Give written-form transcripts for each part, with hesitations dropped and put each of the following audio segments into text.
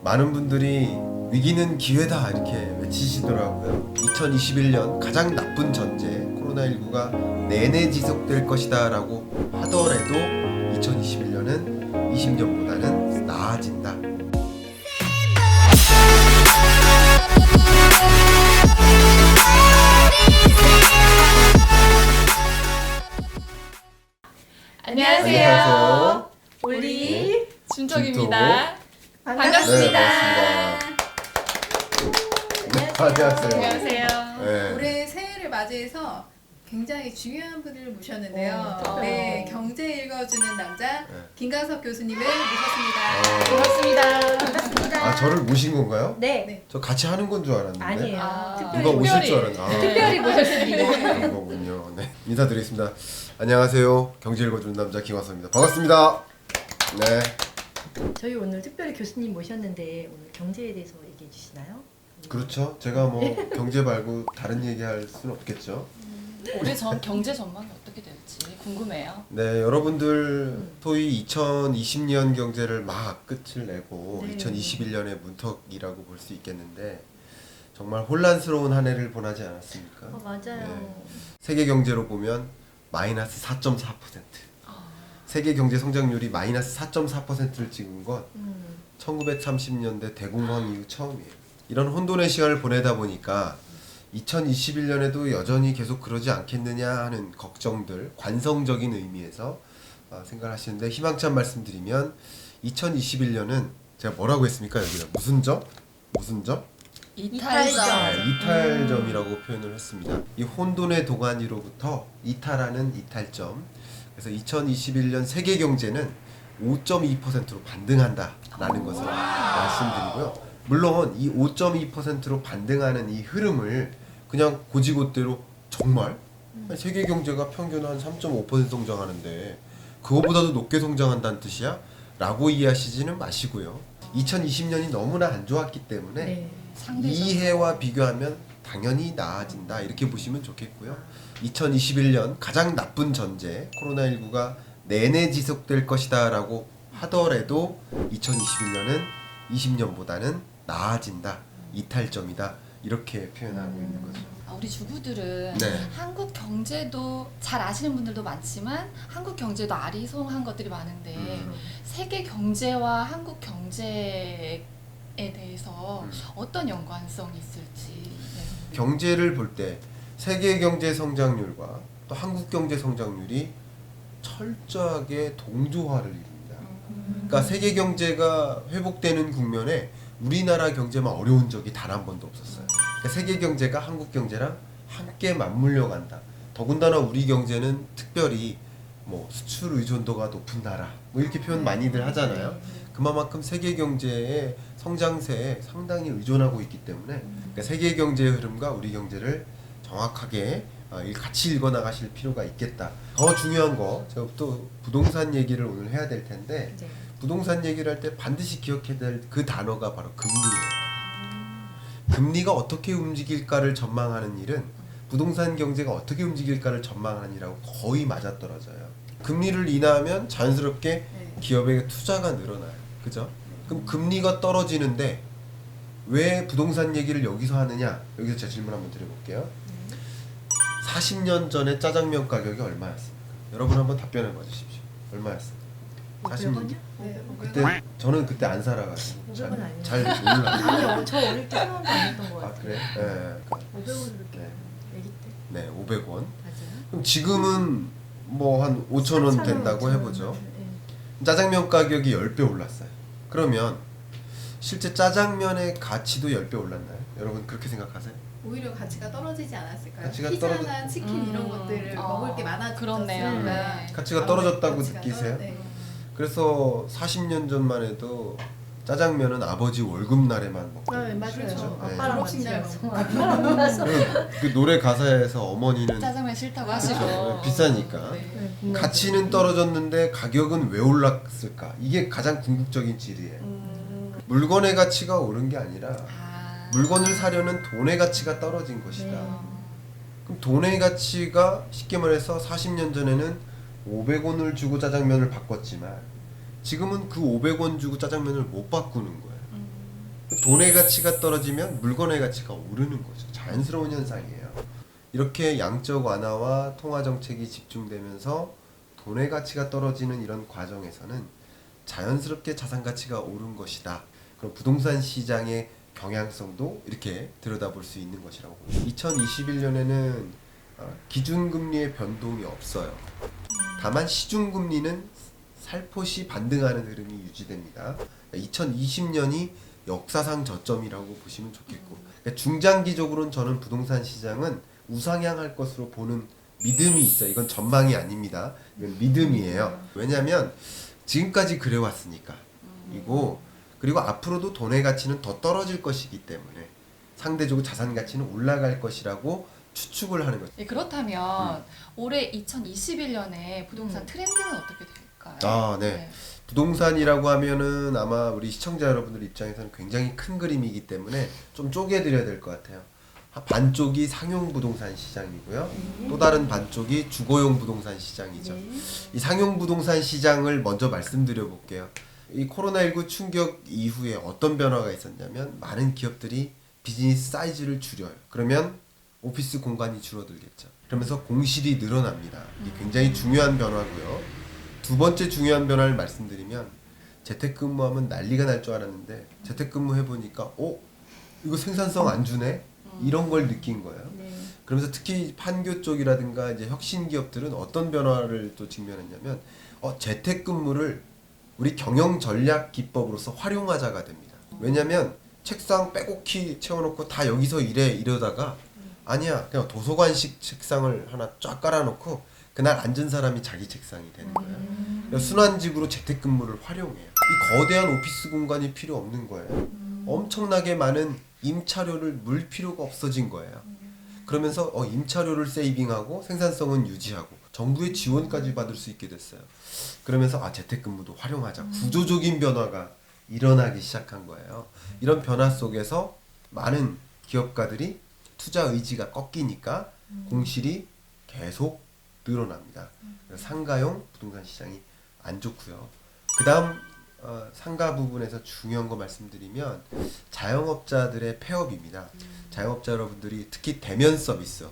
많은 분들이 위기는 기회다 이렇게 외치시더라고요. 2021년 가장 나쁜 전제 코로나19가 내내 지속될 것이다 라고 하더라도 2021년은 20년보다는 나아진다. 안녕하세요. 우리 준톡입니다. 반갑습니다. 안녕하세요. 안녕하세요. 네. 올해 새해를 맞이해서 굉장히 중요한 분을 모셨는데요. 네, 경제 읽어주는 남자 김강석 교수님을 모셨습니다. 반갑습니다. 아, 저를 모신 건가요? 네. 저 같이 하는 건 줄 알았는데. 아니에요. 누가 오실 줄 알았나? 아, 특별히 모셨습니다. 그런 거군요. 네, 인사드리겠습니다. 안녕하세요. 경제 읽어주는 남자 김광석입니다. 반갑습니다. 네. 저희 오늘 특별히 교수님 모셨는데 오늘 경제에 대해서 얘기해 주시나요? 그렇죠. 제가 뭐 경제 말고 다른 얘기할 수는 없겠죠. 올해 경제 전망이 어떻게 될지 궁금해요. 네, 여러분들 소위 2020년 경제를 막 끝을 내고 네. 2021년의 문턱이라고 볼 수 있겠는데 정말 혼란스러운 한 해를 보내지 않았습니까? 맞아요. 네. 세계 경제로 보면 마이너스 4.4%. 세계 경제 성장률이 마이너스 4.4%를 찍은 건 1930년대 대공황 이후 처음이에요. 이런 혼돈의 시간을 보내다 보니까 2021년에도 여전히 계속 그러지 않겠느냐 하는 걱정들, 관성적인 의미에서 생각하시는데 희망찬 말씀드리면 2021년은 제가 뭐라고 했습니까? 여기다 무슨 점? 무슨 점? 이탈점. 이탈점이라고 표현을 했습니다. 이 혼돈의 도가니로부터 이탈하는 이탈점. 그래서 2021년 세계 경제는 5.2%로 반등한다라는 것을 말씀드리고요. 물론 이 5.2%로 반등하는 이 흐름을 그냥 고지고대로 정말 세계 경제가 평균 한 3.5% 성장하는데 그거보다도 높게 성장한다는 뜻이야? 라고 이해하시지는 마시고요. 2020년이 너무나 안 좋았기 때문에 네. 이 해와 비교하면 당연히 나아진다 이렇게 보시면 좋겠고요. 2021년 가장 나쁜 전제 코로나19가 내내 지속될 것이다 라고 하더라도 2021년은 20년보다는 나아진다, 이탈점이다 이렇게 표현하고 있는 거죠. 우리 주부들은 네. 한국 경제도 잘 아시는 분들도 많지만 한국 경제도 아리송한 것들이 많은데 세계 경제와 한국 경제에 대해서 어떤 연관성이 있을지. 네. 경제를 볼 때 세계 경제 성장률과 또 한국 경제 성장률이 철저하게 동조화를 이룹니다. 그러니까 세계 경제가 회복되는 국면에 우리나라 경제만 어려운 적이 단 한 번도 없었어요. 그러니까 세계 경제가 한국 경제랑 함께 맞물려 간다. 더군다나 우리 경제는 특별히 뭐 수출 의존도가 높은 나라 뭐 이렇게 표현 많이들 하잖아요. 그만큼 세계 경제의 성장세에 상당히 의존하고 있기 때문에 그러니까 세계 경제의 흐름과 우리 경제를 정확하게 같이 읽어 나가실 필요가 있겠다. 더 중요한 거 제가 또 부동산 얘기를 오늘 해야 될 텐데 네. 부동산 얘기를 할 때 반드시 기억해야 될 그 단어가 바로 금리예요. 금리가 어떻게 움직일까를 전망하는 일은 부동산 경제가 어떻게 움직일까를 전망하는 일하고 거의 맞아떨어져요. 금리를 인하하면 자연스럽게 기업의 투자가 늘어나요. 그죠? 그럼 금리가 떨어지는데 왜 부동산 얘기를 여기서 하느냐? 여기서 제가 질문 한번 드려볼게요. 40년 전에 짜장면 가격이 얼마였습니까? 여러분 한번 답변해 봐 주십시오. 얼마였어요? 40년 전? 네, 그때 저는 그때 안 살아가지고 500원 아니에요? 잘 몰라. 아니요, 저 어릴 때 생각도 안 했던 것 아 같아요. 그래? 네. 500원 이렇게 네. 아기 때. 네, 500원. 맞아요. 그럼 지금은 뭐 한 5,000원 된다고 해보죠. 짜장면 가격이 10배 올랐어요. 그러면 실제 짜장면의 가치도 10배 올랐나요? 여러분 그렇게 생각하세요? 오히려 가치가 떨어지지 않았을까요? 가치가 피자나 치킨 이런 것들을 먹을 게 그렇네요. 많아졌으니까 네. 가치가 떨어졌다고 가치가 느끼세요? 네. 그래서 40년 전만 해도 짜장면은 아버지 월급날에만 먹고 맞아요. 그렇죠. 네. 아빠랑 졸업식 같이 날 가서. 먹고. 아빠랑 가서. 그 노래 가사에서 어머니는 짜장면 싫다고 하시고. 비싸니까 네. 가치는 떨어졌는데 가격은 왜 올랐을까? 이게 가장 궁극적인 질이에요. 물건의 가치가 오른 게 아니라 물건을 사려는 돈의 가치가 떨어진 것이다. 그럼 돈의 가치가 쉽게 말해서 40년 전에는 500원을 주고 짜장면을 바꿨지만 지금은 그 500원 주고 짜장면을 못 바꾸는 거예요. 돈의 가치가 떨어지면 물건의 가치가 오르는 거죠. 자연스러운 현상이에요. 이렇게 양적 완화와 통화 정책이 집중되면서 돈의 가치가 떨어지는 이런 과정에서는 자연스럽게 자산 가치가 오른 것이다. 그럼 부동산 시장의 경향성도 이렇게 들여다볼 수 있는 것이라고 봅니다. 2021년에는 기준금리의 변동이 없어요. 다만 시중금리는 살포시 반등하는 흐름이 유지됩니다. 2020년이 역사상 저점이라고 보시면 좋겠고, 그러니까 중장기적으로는 저는 부동산 시장은 우상향할 것으로 보는 믿음이 있어요. 이건 전망이 아닙니다. 이건 믿음이에요. 왜냐하면 지금까지 그래왔으니까 이고, 그리고 앞으로도 돈의 가치는 더 떨어질 것이기 때문에 상대적으로 자산 가치는 올라갈 것이라고 추측을 하는 거죠. 네, 그렇다면 올해 2021년에 부동산 트렌드는 어떻게 될까요? 아, 네. 부동산이라고 하면은 아마 우리 시청자 여러분들 입장에서는 굉장히 큰 그림이기 때문에 좀 쪼개드려야 될 것 같아요. 반쪽이 상용 부동산 시장이고요. 또 다른 반쪽이 주거용 부동산 시장이죠. 이 상용 부동산 시장을 먼저 말씀드려 볼게요. 이 코로나19 충격 이후에 어떤 변화가 있었냐면 많은 기업들이 비즈니스 사이즈를 줄여요. 그러면 오피스 공간이 줄어들겠죠. 그러면서 공실이 늘어납니다. 이게 굉장히 중요한 변화고요. 두 번째 중요한 변화를 말씀드리면 재택근무하면 난리가 날 줄 알았는데 재택근무 해보니까 이거 생산성 안 주네? 이런 걸 느낀 거예요. 그러면서 특히 판교 쪽이라든가 이제 혁신 기업들은 어떤 변화를 또 직면했냐면 재택근무를 우리 경영 전략 기법으로서 활용하자가 됩니다. 왜냐면 책상 빼곡히 채워놓고 다 여기서 일해 이러다가 아니야, 그냥 도서관식 책상을 하나 쫙 깔아놓고 그날 앉은 사람이 자기 책상이 되는 거예요. 순환직으로 재택근무를 활용해요. 이 거대한 오피스 공간이 필요 없는 거예요. 엄청나게 많은 임차료를 물 필요가 없어진 거예요. 그러면서 임차료를 세이빙하고 생산성은 유지하고 정부의 지원까지 받을 수 있게 됐어요. 그러면서 재택근무도 활용하자. 구조적인 변화가 일어나기 시작한 거예요. 이런 변화 속에서 많은 기업가들이 투자 의지가 꺾이니까 공실이 계속 늘어납니다. 상가용 부동산 시장이 안 좋고요. 그 다음 상가 부분에서 중요한 거 말씀드리면 자영업자들의 폐업입니다. 자영업자 여러분들이 특히 대면 서비스,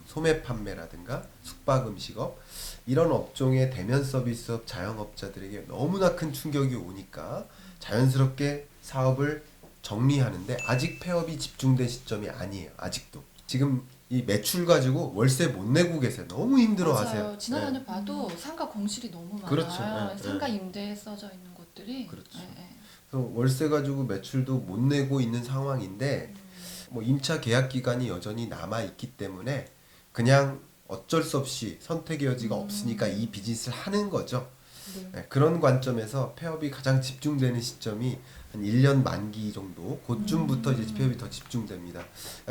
소매 판매라든가 숙박 음식업 이런 업종의 대면 서비스업 자영업자들에게 너무나 큰 충격이 오니까 자연스럽게 사업을 정리하는데 아직 폐업이 집중된 시점이 아니에요. 아직도. 지금 이 매출 가지고 월세 못 내고 계세요. 너무 힘들어하세요. 맞아요. 지나다니 봐도 상가 공실이 너무 많아요. 그렇죠. 상가 임대에 써져 있는 곳들이. 그렇죠. 그래서 월세 가지고 매출도 못 내고 있는 상황인데 뭐 임차 계약 기간이 여전히 남아 있기 때문에 그냥 어쩔 수 없이 선택의 여지가 없으니까 이 비즈니스를 하는 거죠. 그런 관점에서 폐업이 가장 집중되는 시점이 한 1년 만기 정도 그쯤부터 이제 폐업이 더 집중됩니다.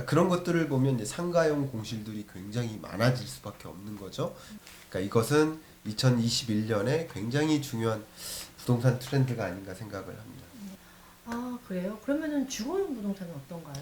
그런 것들을 보면 이제 상가용 공실들이 굉장히 많아질 수밖에 없는 거죠. 그러니까 이것은 2021년에 굉장히 중요한 부동산 트렌드가 아닌가 생각을 합니다. 아, 그래요? 그러면은 주거용 부동산은 어떤가요?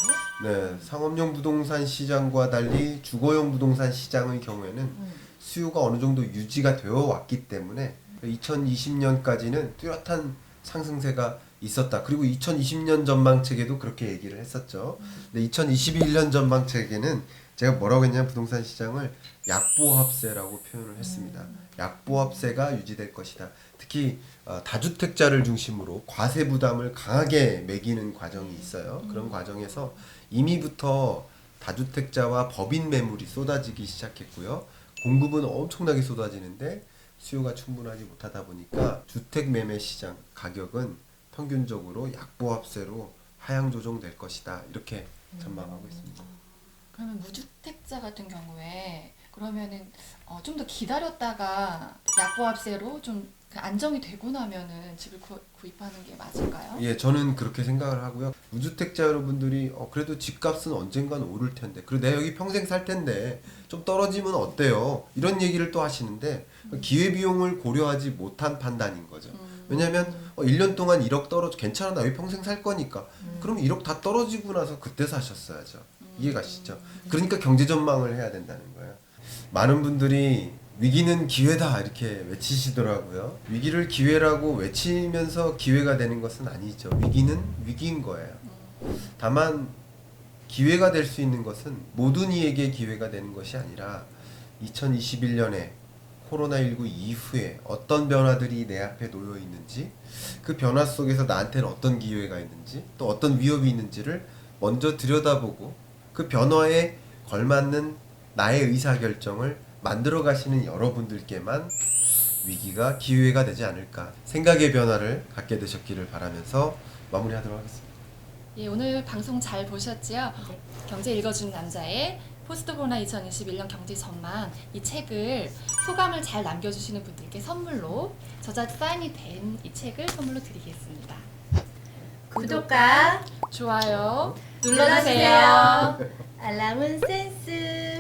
네, 상업용 부동산 시장과 달리 주거용 부동산 시장의 경우에는 수요가 어느 정도 유지가 되어 왔기 때문에 2020년까지는 뚜렷한 상승세가 있었다. 그리고 2020년 전망책에도 그렇게 얘기를 했었죠. 근데 2021년 전망책에는 제가 뭐라고 했냐면 부동산 시장을 약보합세라고 표현을 했습니다. 약보합세가 유지될 것이다. 특히 다주택자를 중심으로 과세 부담을 강하게 매기는 과정이 있어요. 그런 과정에서 이미부터 다주택자와 법인 매물이 쏟아지기 시작했고요. 공급은 엄청나게 쏟아지는데 수요가 충분하지 못하다 보니까 주택 매매 시장 가격은 평균적으로 약보합세로 하향 조정될 것이다. 이렇게 전망하고 있습니다. 그러면 무주택자 같은 경우에 그러면은 좀 더 기다렸다가 약보합세로 좀 안정이 되고 나면은 집을 구입하는 게 맞을까요? 예, 저는 그렇게 생각을 하고요. 무주택자 여러분들이 그래도 집값은 언젠간 오를 텐데, 그리고 내가 여기 평생 살 텐데 좀 떨어지면 어때요? 이런 얘기를 또 하시는데 기회비용을 고려하지 못한 판단인 거죠. 왜냐하면 1년 동안 1억 떨어져 괜찮아 나 여기 평생 살 거니까 그럼 1억 다 떨어지고 나서 그때 사셨어야죠. 이해가시죠? 그러니까 경제 전망을 해야 된다는 거예요. 많은 분들이 위기는 기회다 이렇게 외치시더라고요. 위기를 기회라고 외치면서 기회가 되는 것은 아니죠. 위기는 위기인 거예요. 다만 기회가 될 수 있는 것은 모든 이에게 기회가 되는 것이 아니라 2021년에 코로나19 이후에 어떤 변화들이 내 앞에 놓여 있는지, 그 변화 속에서 나한테는 어떤 기회가 있는지, 또 어떤 위협이 있는지를 먼저 들여다보고 그 변화에 걸맞는 나의 의사결정을 만들어 가시는 여러분들께만 위기가 기회가 되지 않을까, 생각의 변화를 갖게 되셨기를 바라면서 마무리하도록 하겠습니다. 예, 오늘 방송 잘 보셨지요? 네. 경제 읽어주는 남자의 포스트 코로나 2021년 경제 전망, 이 책을 소감을 잘 남겨주시는 분들께 선물로 저자 사인이 된 이 책을 선물로 드리겠습니다. 구독과 좋아요 눌러주세요. 눌러주세요. 알람은 센스.